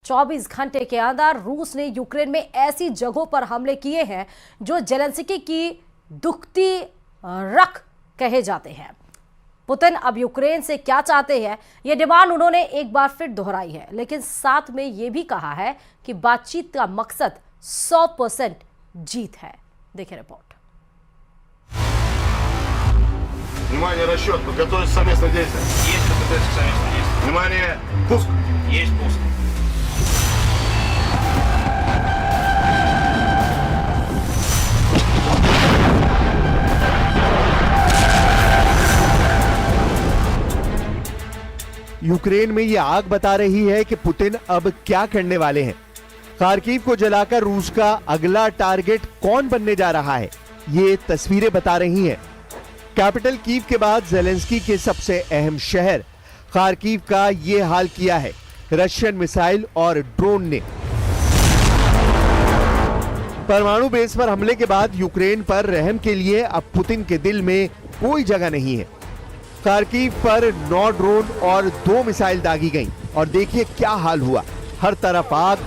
24 घंटे के अंदर रूस ने यूक्रेन में ऐसी जगहों पर हमले किए हैं जो जेलेंस्की की दुखती रख कहे जाते हैं। पुतिन अब यूक्रेन से क्या चाहते हैं, यह डिमांड उन्होंने एक बार फिर दोहराई है, लेकिन साथ में यह भी कहा है कि बातचीत का मकसद 100% जीत है। देखिए रिपोर्ट। Внимание, расчет, подготовиться к совместным действиям. Есть подготовиться к совместным действиям. Внимание, пуск. Есть пуск. यूक्रेन में ये आग बता रही है कि पुतिन अब क्या करने वाले हैं। खार्किव को जलाकर रूस का अगला टारगेट कौन बनने जा रहा है, ये तस्वीरें बता रही हैं। कैपिटल कीव के बाद जेलेंस्की के सबसे अहम शहर खार्किव का ये हाल किया है रशियन मिसाइल और ड्रोन ने। परमाणु बेस पर हमले के बाद यूक्रेन पर रहम के लिए अब पुतिन के दिल में कोई जगह नहीं है। खार्किव पर 9 ड्रोन और 2 मिसाइल दागी गईं और देखिए क्या हाल हुआ। हर तरफ आग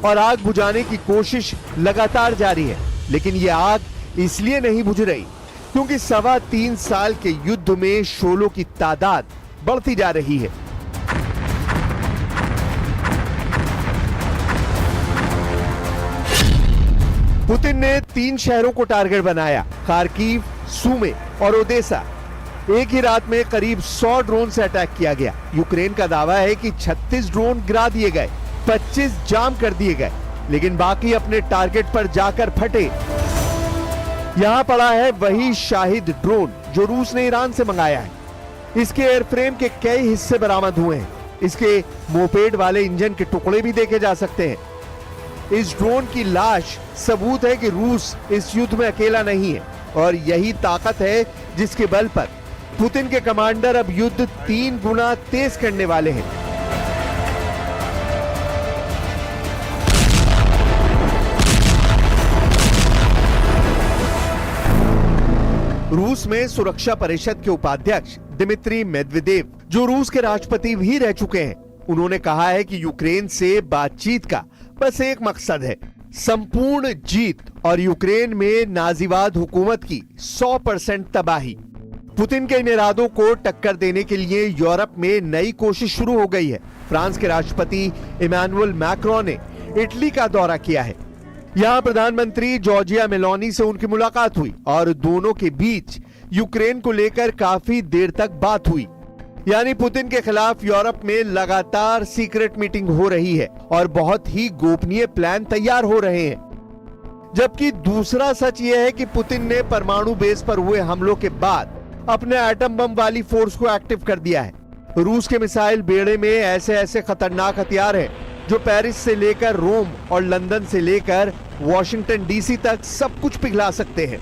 और आग बुझाने की कोशिश लगातार जारी है, लेकिन ये आग इसलिए नहीं बुझ रही क्योंकि 3.25 साल के युद्ध में शोलों की तादाद बढ़ती जा रही है। पुतिन ने 3 शहरों को टारगेट बनाया, खार्किव, सुमी और ओदेसा। एक ही रात में करीब 100 ड्रोन से अटैक किया गया। यूक्रेन का दावा है कि 36 ड्रोन गिरा दिए गए, 25 जाम कर दिए गए, लेकिन बाकी अपने टारगेट पर जाकर फटे। यहां पड़ा है वही शाहिद ड्रोन जो रूस ने ईरान से मंगाया है। इसके एयरफ्रेम के कई हिस्से बरामद हुए हैं। इसके मोपेड वाले इंजन के टुकड़े भी देखे जा सकते हैं। इस ड्रोन की लाश सबूत है कि रूस इस युद्ध में अकेला नहीं है और यही ताकत है जिसके बल पर पुतिन के कमांडर अब युद्ध 3 गुना तेज करने वाले हैं। रूस में सुरक्षा परिषद के उपाध्यक्ष दिमित्री मेदवेदेव, जो रूस के राष्ट्रपति भी रह चुके हैं, उन्होंने कहा है कि यूक्रेन से बातचीत का बस एक मकसद है, संपूर्ण जीत और यूक्रेन में नाजीवाद हुकूमत की 100% तबाही। पुतिन के इन इरादों को टक्कर देने के लिए यूरोप में नई कोशिश शुरू हो गई है। फ्रांस के राष्ट्रपति इमैनुअल मैक्रोन ने इटली का दौरा किया है। यहां प्रधानमंत्री जॉर्जिया मेलोनी से उनकी मुलाकात हुई और दोनों के बीच यूक्रेन को लेकर काफी देर तक बात हुई। यानी पुतिन के खिलाफ यूरोप में लगातार सीक्रेट मीटिंग हो रही है और बहुत ही गोपनीय प्लान तैयार हो रहे हैं। जबकि दूसरा सच यह है कि पुतिन ने परमाणु बेस पर हुए हमलों के बाद अपने एटम बम वाली फोर्स को एक्टिव कर दिया है। रूस के मिसाइल बेड़े में ऐसे ऐसे खतरनाक हथियार हैं जो पेरिस से लेकर रोम और लंदन से लेकर वॉशिंगटन डीसी तक सब कुछ पिघला सकते हैं।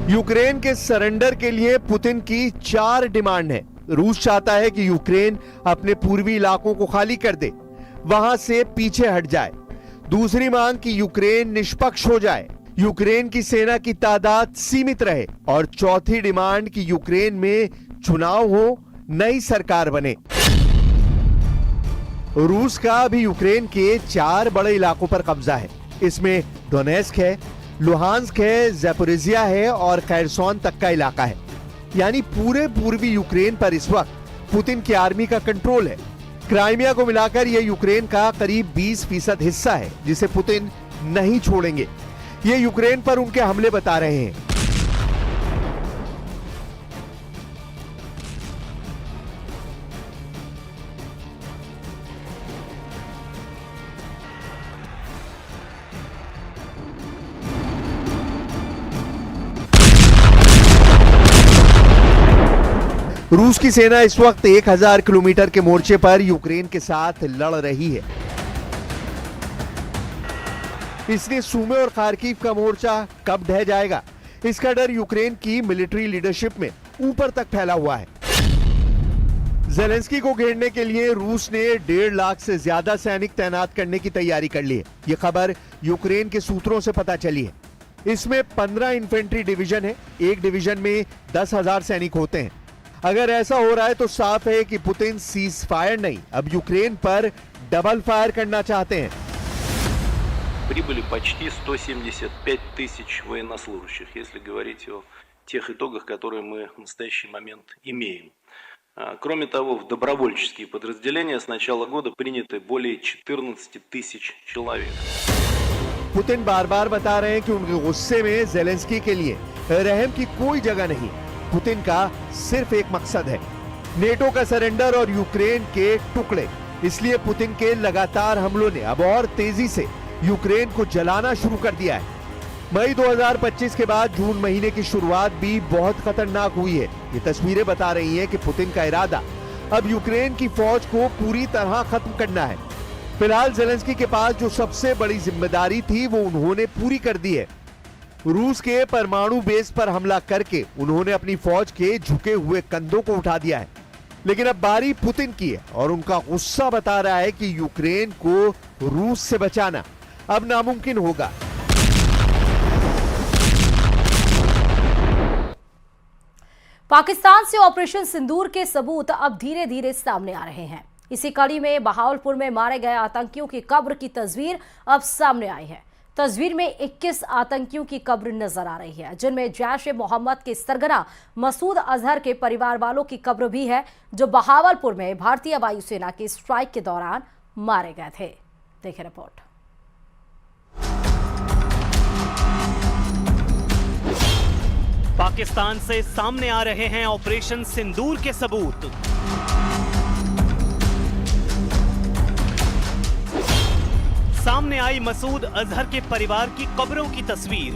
यूक्रेन के सरेंडर के लिए पुतिन की 4 डिमांड है। रूस चाहता है कि यूक्रेन अपने पूर्वी इलाकों को खाली कर दे, वहां से पीछे हट जाए। दूसरी मांग कि यूक्रेन निष्पक्ष हो जाए, यूक्रेन की सेना की तादाद सीमित रहे, और चौथी डिमांड कि यूक्रेन में चुनाव हो, नई सरकार बने। रूस का अभी यूक्रेन के 4 बड़े इलाकों पर कब्जा है। इसमें डोनेस्क है, लुहांस्क है, ज़ैपोरिज़िया है और खैरसोन तक का इलाका है। यानी पूरे पूर्वी यूक्रेन पर इस वक्त पुतिन की आर्मी का कंट्रोल है। क्राइमिया को मिलाकर यह यूक्रेन का करीब 20% हिस्सा है जिसे पुतिन नहीं छोड़ेंगे। ये यूक्रेन पर उनके हमले बता रहे हैं। रूस की सेना इस वक्त 1000 किलोमीटर के मोर्चे पर यूक्रेन के साथ लड़ रही है। इसलिए सूमे और खार्किव का मोर्चा कब ढह जाएगा, इसका डर यूक्रेन की मिलिट्री लीडरशिप में ऊपर तक फैला हुआ है। जेलेंस्की को घेरने के लिए रूस ने 1.5 लाख से ज्यादा सैनिक तैनात करने की तैयारी कर ली है। यह खबर यूक्रेन के सूत्रों से पता चली है। इसमें 15 इन्फेंट्री डिवीजन है, एक डिवीजन में 10,000 सैनिक होते हैं। अगर ऐसा हो रहा है तो साफ है कि पुतिन सीज फायर नहीं, अब यूक्रेन पर डबल फायर करना चाहते हैं। Прибыли почти 175 тысяч военнослужащих, если говорить о тех итогах, которые мы в настоящий момент имеем. Кроме того, в добровольческие подразделения с начала года приняты более 14 тысяч человек. पुतिन बार बार बता रहे हैं कि उनके गुस्से में जेलेंस्की के लिए रहम की कोई जगह नहीं। पुतिन का सिर्फ एक मकसद है, नेटो का सरेंडर और यूक्रेन के टुकड़े। इसलिए पुतिन के लगातार हमलों ने अब और तेजी से यूक्रेन को जलाना शुरू कर दिया है। मई 2025 के बाद जून महीने की शुरुआत भी बहुत खतरनाक हुई है। ये तस्वीरें बता रही हैं कि पुतिन का इरादा अब यूक्रेन की फौज को पूरी तरह खत्म करना है। फिलहाल जेलेंस्की के पास जो सबसे बड़ी जिम्मेदारी थी वो उन्होंने पूरी कर दी है। रूस के परमाणु बेस पर हमला करके उन्होंने अपनी फौज के झुके हुए कंधों को उठा दिया है। लेकिन अब बारी पुतिन की है और उनका गुस्सा बता रहा है कि यूक्रेन को रूस से बचाना अब नामुमकिन होगा। पाकिस्तान से ऑपरेशन सिंदूर के सबूत अब धीरे धीरे सामने आ रहे हैं। इसी कड़ी में बहावलपुर में मारे गए आतंकियों की कब्र की तस्वीर अब सामने आई है। तस्वीर में 21 आतंकियों की कब्र नजर आ रही है, जिनमें जैश ए मोहम्मद के सरगना मसूद अजहर के परिवार वालों की कब्र भी है, जो बहावलपुर में भारतीय वायुसेना की स्ट्राइक के दौरान मारे गए थे। देखिए रिपोर्ट। पाकिस्तान से सामने आ रहे हैं ऑपरेशन सिंदूर के सबूत। सामने आई मसूद अजहर के परिवार की कब्रों की तस्वीर।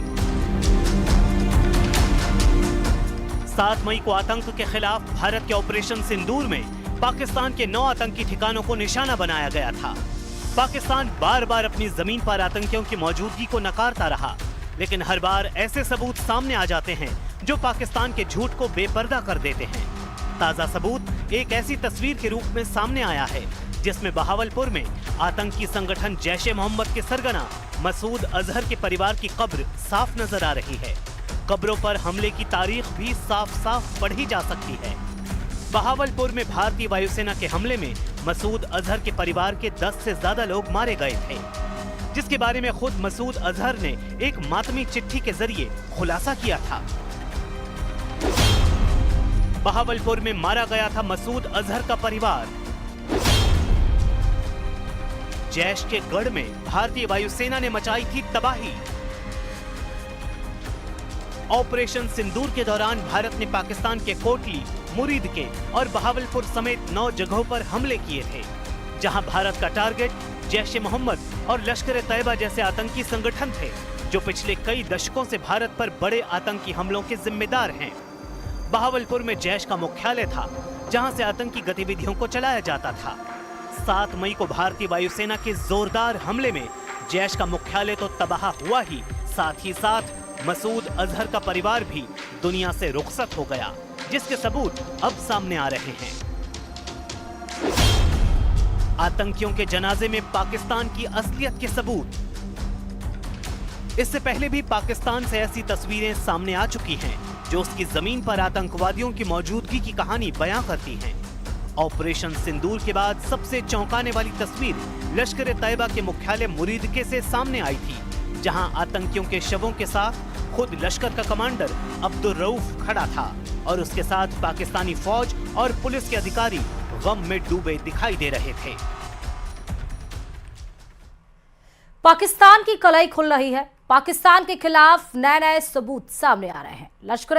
7 मई को आतंक के खिलाफ भारत के ऑपरेशन सिंदूर में पाकिस्तान के 9 आतंकी ठिकानों को निशाना बनाया गया था। पाकिस्तान बार बार अपनी जमीन पर आतंकियों की मौजूदगी को नकारता रहा, लेकिन हर बार ऐसे सबूत सामने आ जाते हैं जो पाकिस्तान के झूठ को बेपर्दा कर देते हैं। ताजा सबूत एक ऐसी तस्वीर के रूप में सामने आया है जिसमें बहावलपुर में आतंकी संगठन जैश ए मोहम्मद के सरगना मसूद अजहर के परिवार की कब्र साफ नजर आ रही है। कब्रों पर हमले की तारीख भी साफ साफ पढ़ी जा सकती है। बहावलपुर में भारतीय वायुसेना के हमले में मसूद अजहर के परिवार के 10 से ज्यादा लोग मारे गए थे, जिसके बारे में खुद मसूद अजहर ने एक मातमी चिट्ठी के जरिए खुलासा किया था। बहावलपुर में मारा गया था मसूद अजहर का परिवार। जैश के गढ़ में भारतीय वायुसेना ने मचाई थी तबाही। ऑपरेशन सिंदूर के दौरान भारत ने पाकिस्तान के कोटली, मुरीद के और बहावलपुर समेत 9 जगहों पर हमले किए थे, जहां भारत का टारगेट जैश ए मोहम्मद और लश्कर तैयबा जैसे आतंकी संगठन थे, जो पिछले कई दशकों से भारत पर बड़े आतंकी हमलों के जिम्मेदार हैं। बहावलपुर में जैश का मुख्यालय था, जहां से आतंकी गतिविधियों को चलाया जाता था। 7 मई को भारतीय वायुसेना के जोरदार हमले में जैश का मुख्यालय तो तबाह हुआ ही साथ मसूद अजहर का परिवार भी दुनिया से रुखसत हो गया, जिसके सबूत अब सामने आ रहे हैं। आतंकियों के जनाजे में पाकिस्तान की असलियत के सबूत। इससे पहले भी पाकिस्तान से ऐसी तस्वीरें सामने आ चुकी हैं जो उसकी जमीन पर आतंकवादियों की मौजूदगी की कहानी बयां करती हैं। ऑपरेशन सिंदूर के बाद सबसे चौंकाने वाली तस्वीर लश्कर तैयबा के मुख्यालय मुरीदके से सामने आई थी, जहां आतंकियों के शवों के साथ खुद लश्कर का कमांडर अब्दुल रऊफ खड़ा था और उसके साथ पाकिस्तानी फौज और पुलिस के अधिकारी गम में डूबे दिखाई दे रहे थे। पाकिस्तान की कलाई खुल रही है। पाकिस्तान के खिलाफ नए नए सबूत सामने आ रहे हैं। लश्कर